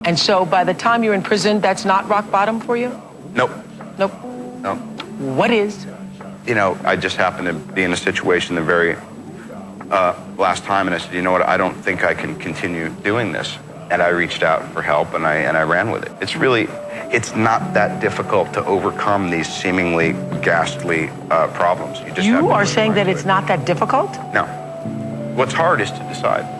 And so by the time you're in prison, that's not rock bottom for you? Nope. Nope. No. What is? You know, I just happened to be in a situation the very last time, and I said, you know what, I don't think I can continue doing this. And I reached out for help, and I ran with it. It's not that difficult to overcome these seemingly ghastly problems. You are saying that it's not that difficult? No. What's hard is to decide.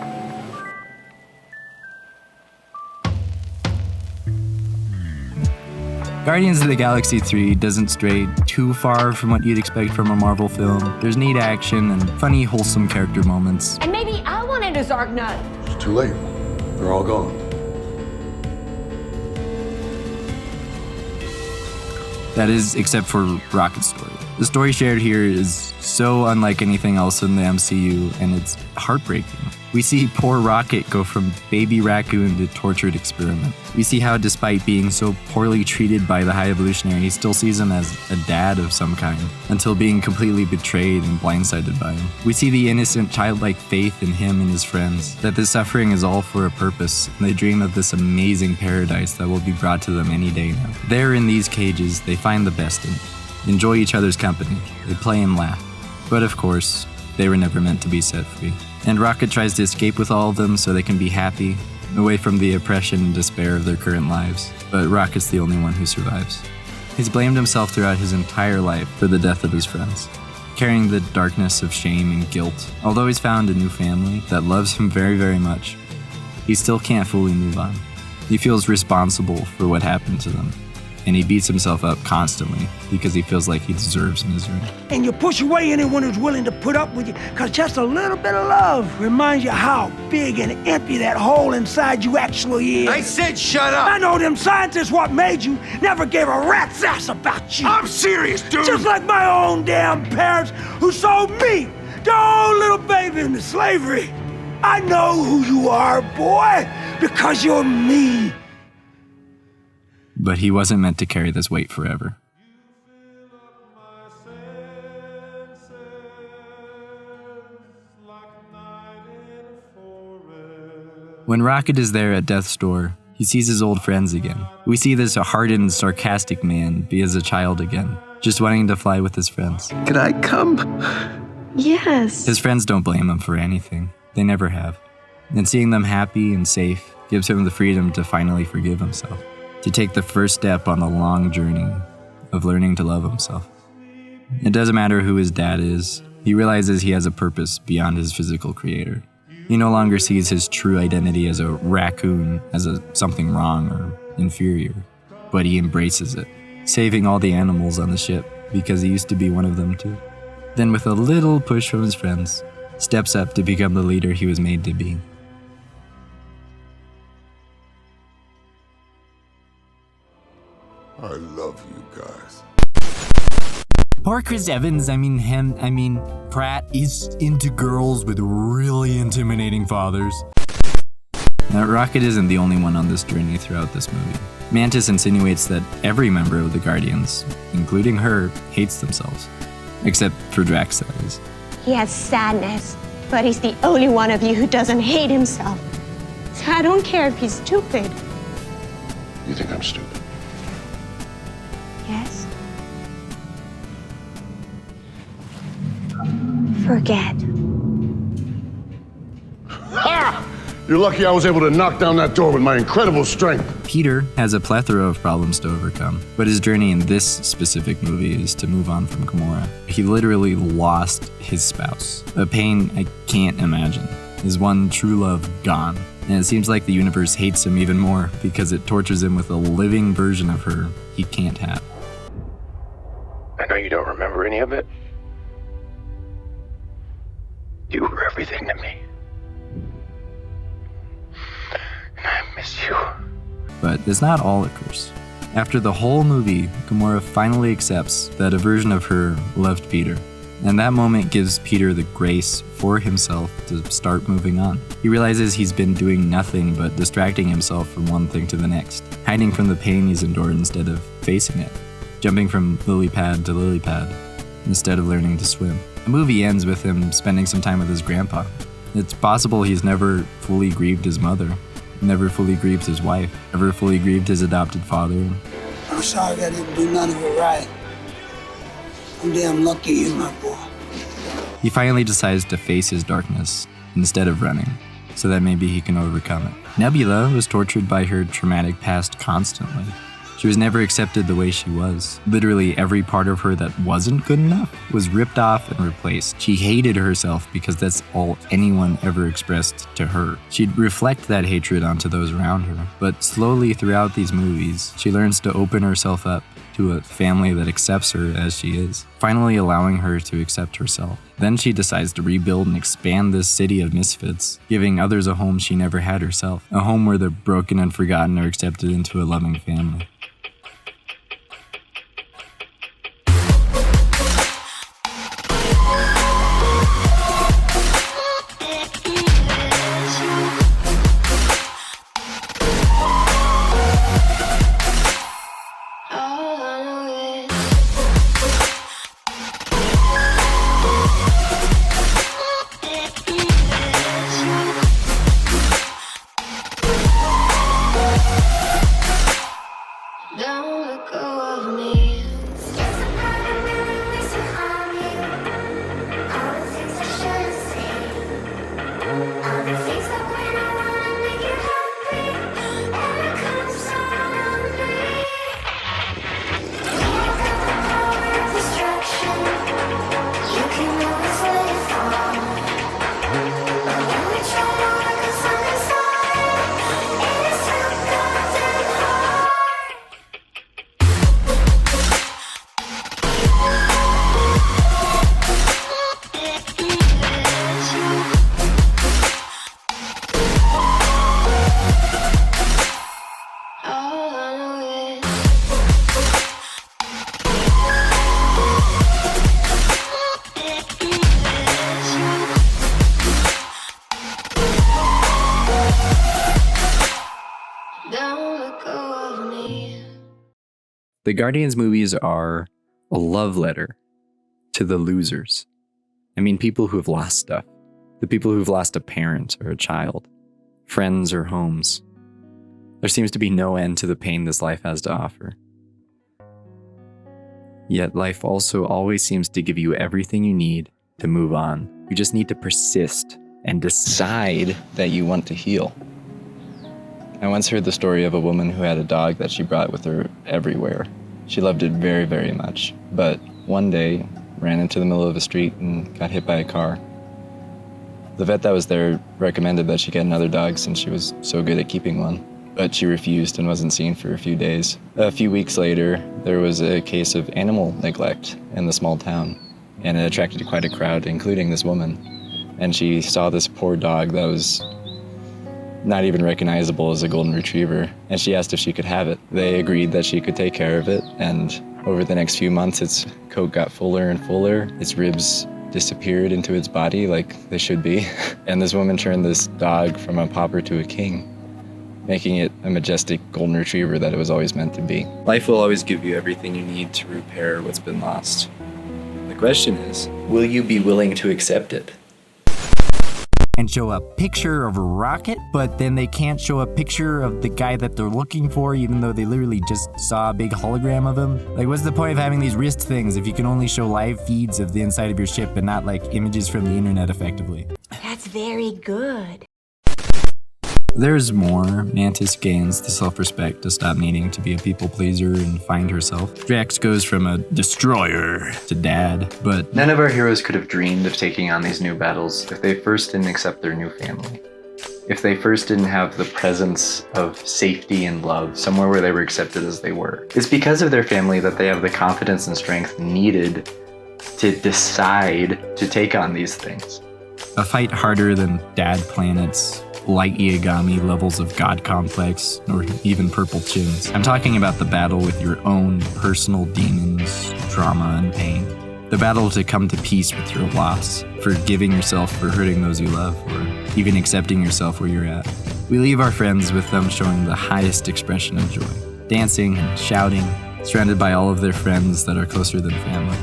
Guardians of the Galaxy 3 doesn't stray too far from what you'd expect from a Marvel film. There's neat action and funny, wholesome character moments. And maybe I wanted a Zark nut. It's too late. They're all gone. That is, except for Rocket's story. The story shared here is so unlike anything else in the MCU, and it's heartbreaking. We see poor Rocket go from baby raccoon to tortured experiment. We see how, despite being so poorly treated by the High Evolutionary, he still sees him as a dad of some kind, until being completely betrayed and blindsided by him. We see the innocent, childlike faith in him and his friends, that this suffering is all for a purpose, and they dream of this amazing paradise that will be brought to them any day now. There in these cages, they find the best in it, enjoy each other's company, they play and laugh. But of course, they were never meant to be set free. And Rocket tries to escape with all of them so they can be happy, away from the oppression and despair of their current lives. But Rocket's the only one who survives. He's blamed himself throughout his entire life for the death of his friends, carrying the darkness of shame and guilt. Although he's found a new family that loves him very, very much, he still can't fully move on. He feels responsible for what happened to them, and he beats himself up constantly because he feels like he deserves misery. And you push away anyone who's willing to put up with you, because just a little bit of love reminds you how big and empty that hole inside you actually is. I said shut up! I know them scientists what made you never gave a rat's ass about you. I'm serious, dude! Just like my own damn parents who sold me, their own little baby, into slavery. I know who you are, boy, because you're me. But he wasn't meant to carry this weight forever. When Rocket is there at death's door, he sees his old friends again. We see this hardened, sarcastic man be as a child again, just wanting to fly with his friends. Can I come? Yes. His friends don't blame him for anything. They never have. And seeing them happy and safe gives him the freedom to finally forgive himself, to take the first step on the long journey of learning to love himself. It doesn't matter who his dad is, he realizes he has a purpose beyond his physical creator. He no longer sees his true identity as a raccoon, as something wrong or inferior, but he embraces it, saving all the animals on the ship because he used to be one of them too. Then with a little push from his friends, steps up to become the leader he was made to be. I love you guys. Poor Chris Evans, Pratt is into girls with really intimidating fathers. Now, Rocket isn't the only one on this journey throughout this movie. Mantis insinuates that every member of the Guardians, including her, hates themselves. Except for Drax, that is. He has sadness, but he's the only one of you who doesn't hate himself. So I don't care if he's stupid. You think I'm stupid? Yes. Forget. Ha! You're lucky I was able to knock down that door with my incredible strength. Peter has a plethora of problems to overcome, but his journey in this specific movie is to move on from Gamora. He literally lost his spouse, a pain I can't imagine. His one true love gone, and it seems like the universe hates him even more because it tortures him with a living version of her he can't have. I know you don't remember any of it. You were everything to me. And I miss you. But it's not all a curse. After the whole movie, Gamora finally accepts that a version of her loved Peter. And that moment gives Peter the grace for himself to start moving on. He realizes he's been doing nothing but distracting himself from one thing to the next, hiding from the pain he's endured instead of facing it, jumping from lily pad to lily pad instead of learning to swim. The movie ends with him spending some time with his grandpa. It's possible he's never fully grieved his mother, never fully grieved his wife, never fully grieved his adopted father. I'm sorry I didn't do none of it right. I'm damn lucky you're my boy. He finally decides to face his darkness instead of running, so that maybe he can overcome it. Nebula was tortured by her traumatic past constantly. She was never accepted the way she was. Literally every part of her that wasn't good enough was ripped off and replaced. She hated herself because that's all anyone ever expressed to her. She'd reflect that hatred onto those around her. But slowly throughout these movies, she learns to open herself up to a family that accepts her as she is, finally allowing her to accept herself. Then she decides to rebuild and expand this city of misfits, giving others a home she never had herself, a home where the broken and forgotten are accepted into a loving family. The Guardians movies are a love letter to the losers. I mean, people who have lost stuff. The people who've lost a parent or a child, friends or homes. There seems to be no end to the pain this life has to offer. Yet life also always seems to give you everything you need to move on. You just need to persist and decide that you want to heal. I once heard the story of a woman who had a dog that she brought with her everywhere. She loved it very, very much, but one day ran into the middle of a street and got hit by a car. The vet that was there recommended that she get another dog since she was so good at keeping one, but she refused and wasn't seen for a few days. A few weeks later, there was a case of animal neglect in the small town, and it attracted quite a crowd, including this woman. And she saw this poor dog that was not even recognizable as a golden retriever, and she asked if she could have it. They agreed that she could take care of it, and over the next few months, its coat got fuller and fuller. Its ribs disappeared into its body like they should be. And this woman turned this dog from a pauper to a king, making it a majestic golden retriever that it was always meant to be. Life will always give you everything you need to repair what's been lost. The question is, will you be willing to accept it? And show a picture of a rocket, but then they can't show a picture of the guy that they're looking for, even though they literally just saw a big hologram of him. Like, what's the point of having these wrist things if you can only show live feeds of the inside of your ship and not like images from the internet effectively? That's very good. There's more. Mantis gains the self-respect to stop needing to be a people pleaser and find herself. Drax goes from a destroyer to dad, but none of our heroes could have dreamed of taking on these new battles if they first didn't accept their new family. If they first didn't have the presence of safety and love somewhere where they were accepted as they were. It's because of their family that they have the confidence and strength needed to decide to take on these things. a fight harder than Dad Planet's Light Yagami levels of God complex, or even purple chins. I'm talking about the battle with your own personal demons, trauma, and pain. The battle to come to peace with your loss, forgiving yourself for hurting those you love, or even accepting yourself where you're at. We leave our friends with them showing the highest expression of joy, dancing and shouting, surrounded by all of their friends that are closer than family.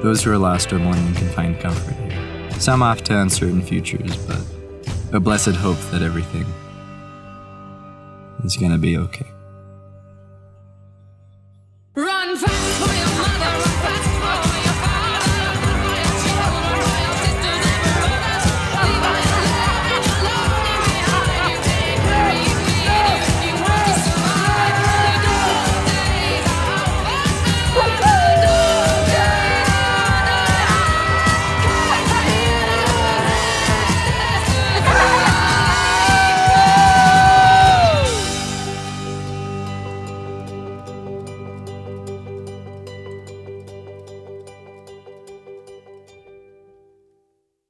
Those who are lost or mourning can find comfort here. Some off to uncertain futures, but a blessed hope that everything is gonna be okay.